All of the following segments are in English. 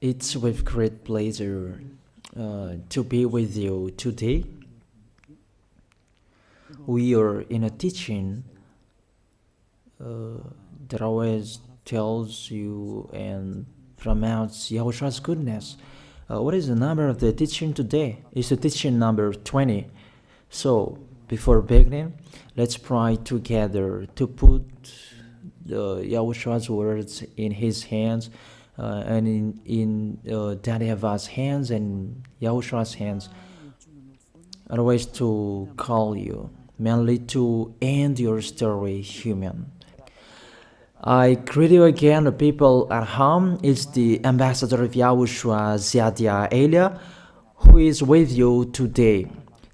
It's with great pleasure to be with you today. We are in a teaching that always tells you and promotes Yahushua's goodness. What is the number of the teaching today? It's the teaching number 20. So, before beginning, let's pray together to put Yahushua's words in his hands and in Daddy YAHVAH's hands and Yahushua's hands. Otherwise, to call you, mainly to end your story human. I greet you again, the people at home. It's the ambassador of Yahushua, Ziadia Elia, who is with you today.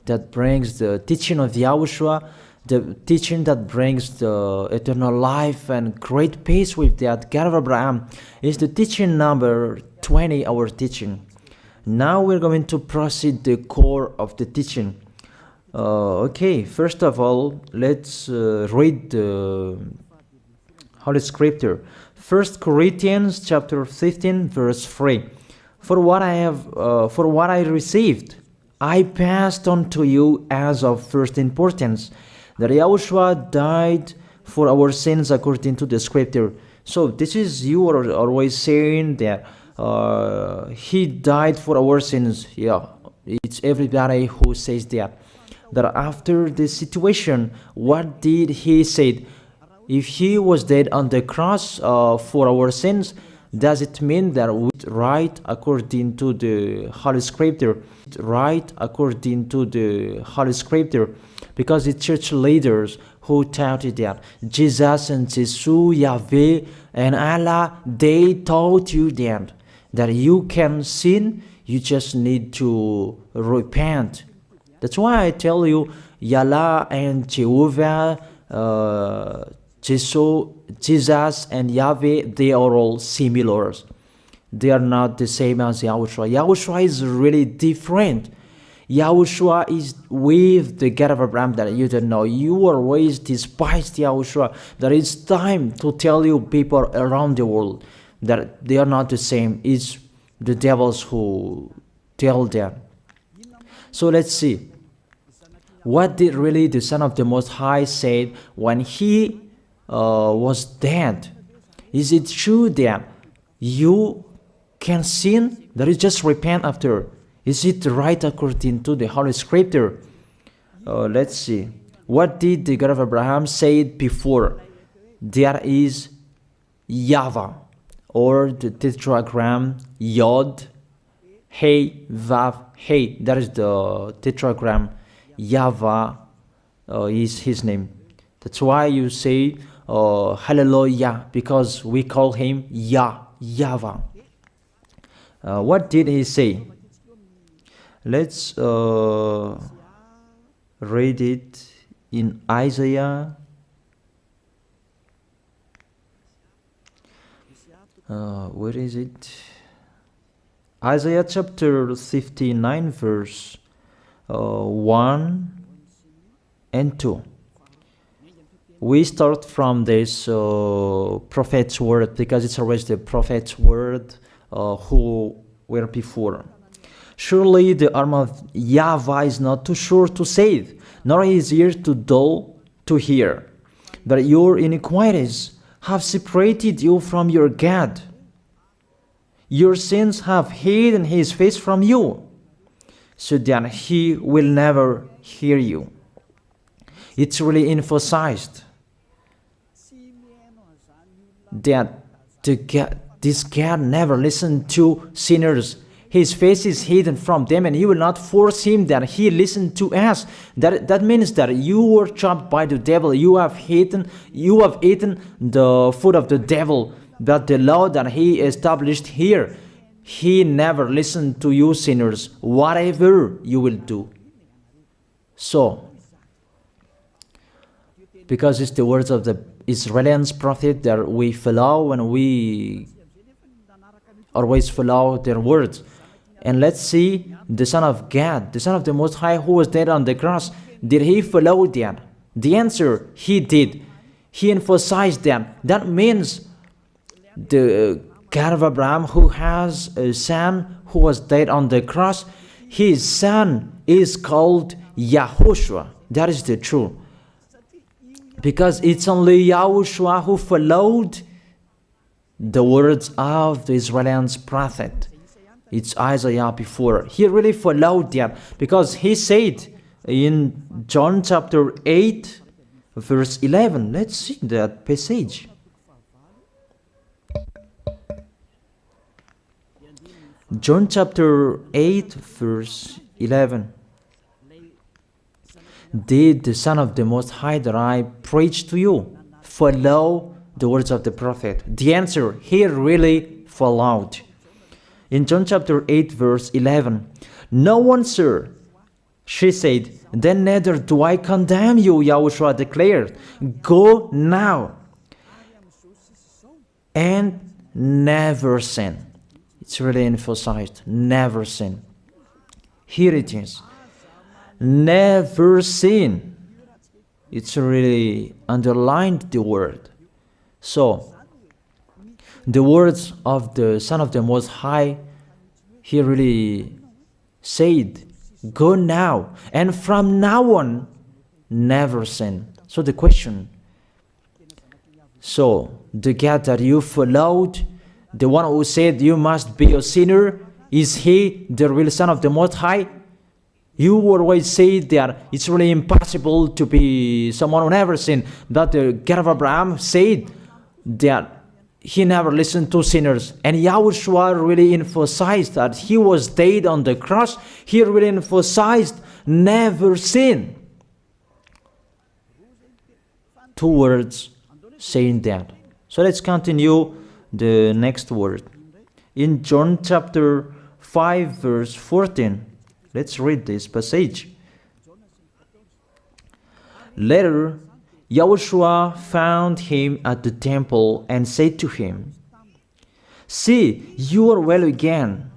That brings the teaching of Yahushua, the teaching that brings the eternal life and great peace with that God of Abraham. Is the teaching number 20, our teaching. Now we're going to proceed the core of the teaching. Okay, first of all, let's read the Holy Scripture. 1 Corinthians chapter 15, verse 3. For what I received, I passed on to you as of first importance, that Yahushua died for our sins according to the Scripture. So this is, you are always saying that he died for our sins. Yeah, it's everybody who says that. That after the situation, what did he say? If he was dead on the cross for our sins, does it mean that we right according to the Holy Scripture? Right according to the Holy Scripture, because the church leaders who taught that Jesus and Jesus, Yahweh and Allah, they taught you that you can sin, you just need to repent. That's why I tell you, Yahlah and Jehovah, Jesus and Yahweh, they are all similar. They are not the same as Yahushua. Yahushua is really different. Yahushua is with the God of Abraham that you don't know. You always despised Yahushua. There is time to tell you people around the world that they are not the same. It's the devils who tell them. So let's see. What did really the Son of the Most High say when he was dead? Is it true that you can sin? That is just repent after. Is it right according to the Holy Scripture? Let's see. What did the God of Abraham say before? There is YAHVAH, or the tetragram Yod, Hey, Vav, Hey. That is the tetragram. YAHVAH is his name. That's why you say hallelujah, because we call him YAHVAH. What did he say? Let's read it in Isaiah. Where is it? Isaiah chapter 59, verse 1 and 2. We start from this prophet's word, because it's always the prophet's word who were before. Surely the arm of YAHVAH is not too short to save, nor his ear too dull to hear. But your iniquities have separated you from your God. Your sins have hidden his face from you, so that he will never hear you. It's really emphasized that this God never listened to sinners. His face is hidden from them, and he will not force him that he listen to us. That means that you were trapped by the devil. You have eaten the food of the devil. But the law that he established here, he never listened to you sinners, whatever you will do. So, because it's the words of the Israelians prophet that we follow, and we always follow their words. And let's see, the Son of God, the Son of the Most High, who was dead on the cross, did he follow that? The answer, he did. He emphasized that. That means the God of Abraham, who has a son who was dead on the cross, his son is called YAHOSHUAH. That is the truth. Because it's only YAHOSHUAH who followed the words of the Israelites prophet. It's Isaiah before. He really followed that because he said in John chapter 8, verse 11. Let's see that passage. John chapter 8, verse 11. Did the Son of the Most High that I preach to you follow the words of the prophet? The answer, he really followed. In John chapter 8, verse 11, no one, sir, she said, then neither do I condemn you, Yahushua declared. Go now and never sin. It's really emphasized, never sin. Here it is. Never sin. It's really underlined the word. So, the words of the Son of the Most High, he really said, go now, and from now on, never sin. So the question, so the God that you followed, the one who said you must be a sinner, is he the real Son of the Most High? You always say that it's really impossible to be someone who never sinned. But the God of Abraham said that he never listened to sinners. And Yahushua really emphasized that he was dead on the cross. He really emphasized never sin. Two words saying that. So let's continue the next word. In John chapter 5, verse 14. Let's read this passage. Later, Yahushua found him at the temple and said to him, see, you are well again.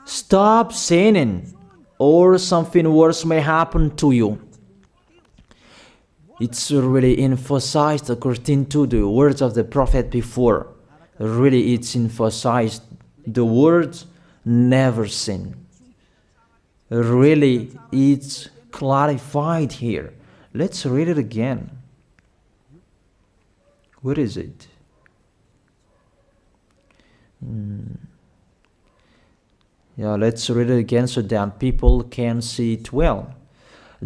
Stop sinning, or something worse may happen to you. It's really emphasized according to the words of the prophet before. Really, it's emphasized the words never sin. Really, it's clarified here. Let's read it again. Where is it? Yeah, let's read it again so that people can see it well.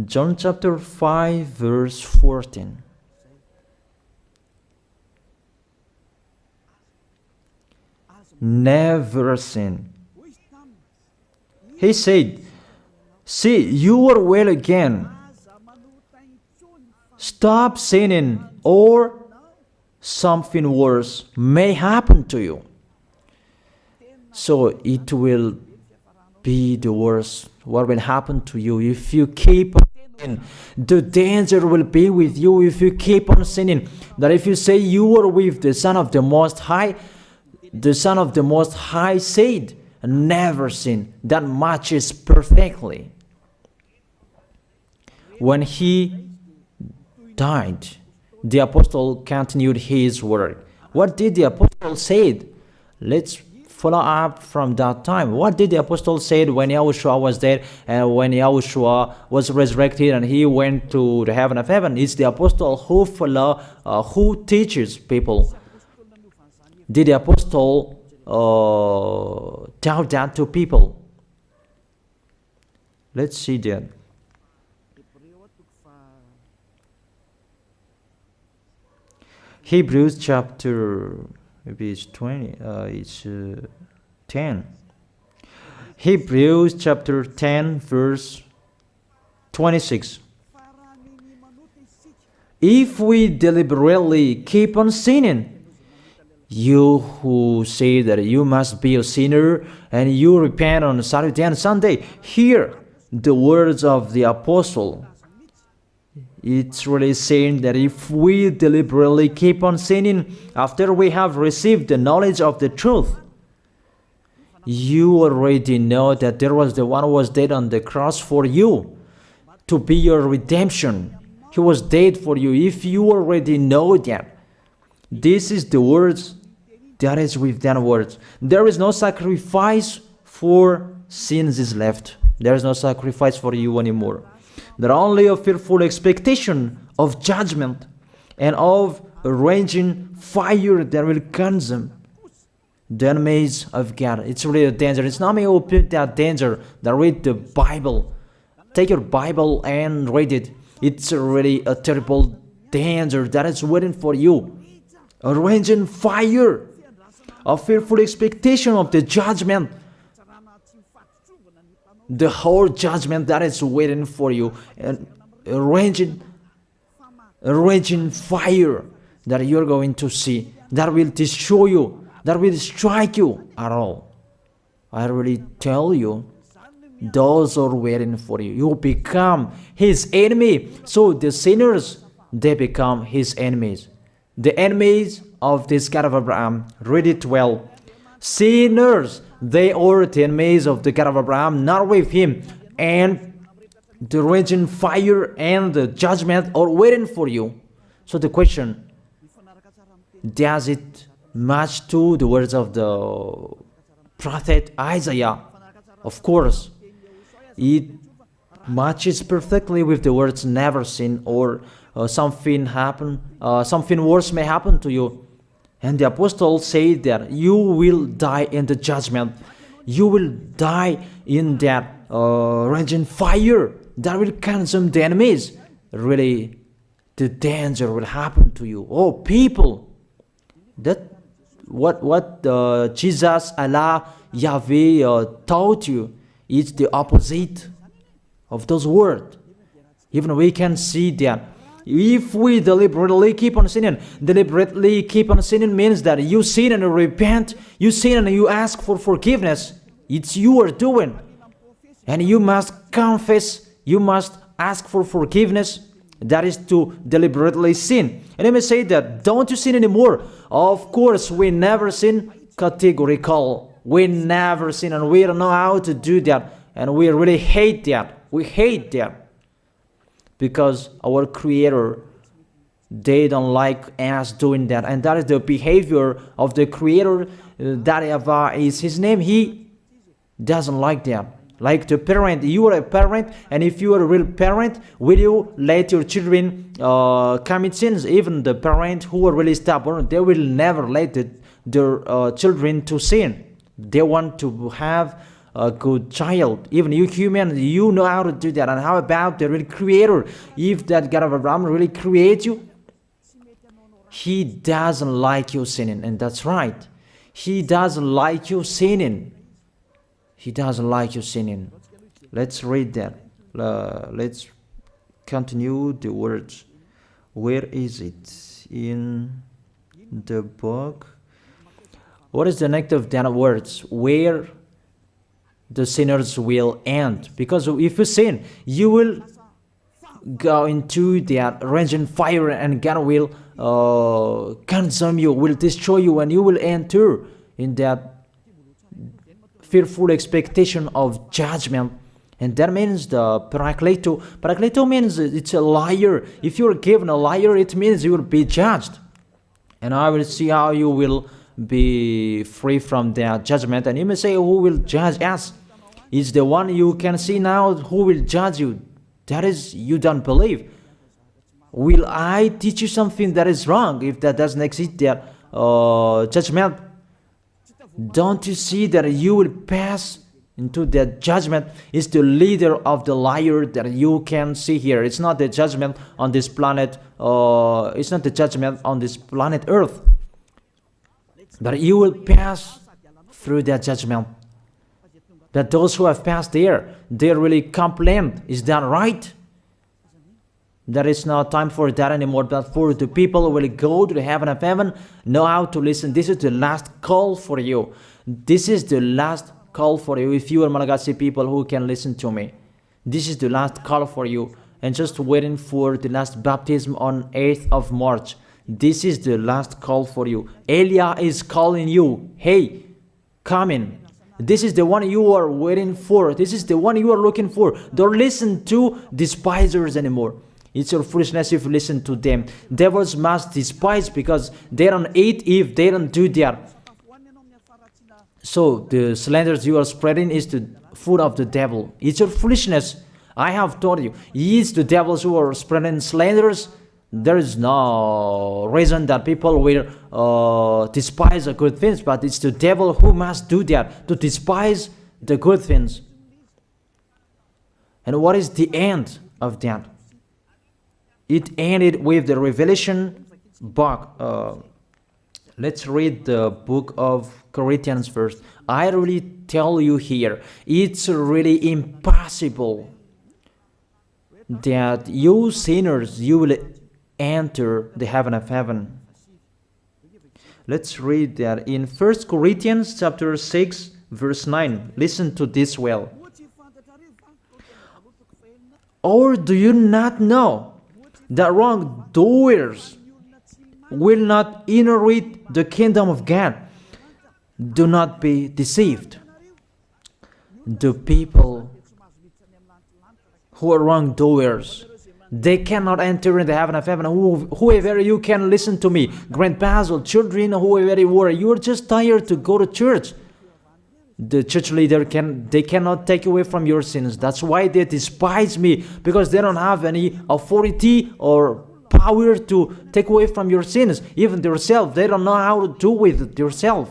John chapter 5, verse 14. Never sin. He said, see, you are well again. Stop sinning, or something worse may happen to you. So it will be the worst. What will happen to you if you keep on sinning? The danger will be with you if you keep on sinning. That if you say you are with the Son of the Most High, the Son of the Most High said, never sin. That matches perfectly. When he died, the apostle continued his work. What did the apostle say? Let's follow up from that time. What did the apostle say when Yahushua was dead and when Yahushua was resurrected and he went to the heaven of heaven? It's the apostle who teaches people. Did the apostle tell that to people? Let's see that. Hebrews chapter, maybe it's 20, it's 10. Hebrews chapter 10, verse 26. If we deliberately keep on sinning, you who say that you must be a sinner and you repent on Saturday and Sunday, hear the words of the apostle. It's really saying that if we deliberately keep on sinning after we have received the knowledge of the truth, you already know that there was the one who was dead on the cross for you to be your redemption. He was dead for you. If you already know that, this is the words That is with that word. There is no sacrifice for sins is left. There is no sacrifice for you anymore. There are only a fearful expectation of judgment and of a raging fire that will consume the enemies of God. It's really a danger. It's not me who put that danger that read the Bible. Take your Bible and read it. It's really a terrible danger that is waiting for you. A raging fire, a fearful expectation of the judgment. The whole judgment that is waiting for you. And a raging fire that you're going to see. That will destroy you. That will strike you at all. I really tell you, those are waiting for you. You become his enemy. So the sinners, they become his enemies. The enemies of this God of Abraham. Read it well. Sinners, they are the enemies of the God of Abraham, not with him. And the raging fire and the judgment are waiting for you. So the question, does it match to the words of the prophet Isaiah? Of course. It matches perfectly with the words never sin or something worse may happen to you. And the apostles say that you will die in the judgment. You will die in that raging fire that will consume the enemies. Really, the danger will happen to you. Oh, people, that what Jesus, Allah, Yahweh taught you is the opposite of those words. Even we can see that if we deliberately keep on sinning means that you sin and you repent, you sin and you ask for forgiveness. It's you are doing. And you must confess, you must ask for forgiveness. That is to deliberately sin. And I may say that, don't you sin anymore? Of course, we never sin. Categorical. We never sin and we don't know how to do that. And we really hate that. We hate that. Because our Creator, they don't like us doing that. And that is the behavior of the Creator. That YAHVAH is his name. He doesn't like that. Like the parent, you are a parent, and if you are a real parent, will you let your children commit sins? Even the parent who are really stubborn, they will never let their children to sin. They want to have a good child. Even you human, you know how to do that. And how about the real Creator? If that God of Abraham really creates you, he doesn't like you sinning. And that's right. He doesn't like you sinning. He doesn't like you sinning. Let's read that. Let's continue the words. Where is it? In the book. What is the next of that words? Where the sinners will end. Because if you sin, you will go into that raging fire and God will consume you, will destroy you, and you will enter in that fearful expectation of judgment. And that means the parakleto. Parakleto means it's a liar. If you're given a liar, it means you will be judged. And I will see how you will be free from that judgment. And you may say, who will judge us? It's the one you can see now who will judge you. That is, you don't believe. Will I teach you something that is wrong if that doesn't exist, that judgment? Don't you see that you will pass into that judgment? Is the leader of the liar that you can see here. It's not the judgment on this planet. It's not the judgment on this planet Earth. But you will pass through that judgment. That those who have passed there, they really complain. Is that right? There is no time for that anymore. But for the people who will go to the heaven of heaven, know how to listen. This is the last call for you. This is the last call for you. If you are Malagasy people who can listen to me, this is the last call for you. And just waiting for the last baptism on 8th of March. This is the last call for you. Elia is calling you. Hey, come in. This is the one you are waiting for. This is the one you are looking for. Don't listen to despisers anymore. It's your foolishness if you listen to them. Devils must despise because they don't eat if they don't do that. So the slanders you are spreading is the food of the devil. It's your foolishness. I have told you, it's the devils who are spreading slanders. There is no reason that people will despise the good things, but it's the devil who must do that, to despise the good things. And what is the end of that? It ended with the Revelation book. Let's read the book of Corinthians first. I really tell you here, it's really impossible that you sinners, you will enter the heaven of heaven. Let's read that in 1 Corinthians chapter 6, verse 9. Listen to this well. Or do you not know that wrongdoers will not inherit the kingdom of God? Do not be deceived. The people who are wrongdoers, they cannot enter in the heaven of heaven. Whoever you can listen to me, grandpas or children, whoever you are, you are just tired to go to church. The church leader they cannot take away from your sins. That's why they despise me, because they don't have any authority or power to take away from your sins. Even themselves, they don't know how to do with it themselves.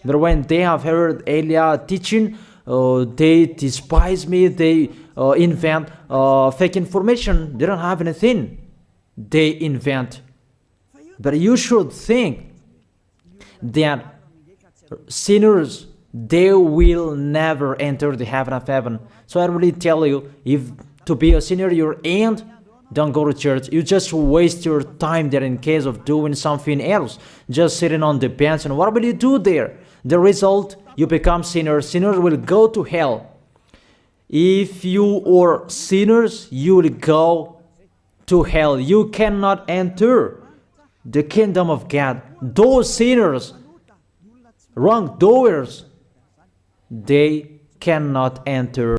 But when they have heard Elia teaching, they despise me. They invent fake information. They don't have anything. They invent. But you should think that sinners, they will never enter the heaven of heaven. So I really tell you, if to be a sinner you're in, don't go to church. You just waste your time there in case of doing something else. Just sitting on the bench, and what will you do there? The result, you become sinners. Sinners will go to hell. If you are sinners, you will go to hell. You cannot enter the kingdom of God. Those sinners, wrongdoers, they cannot enter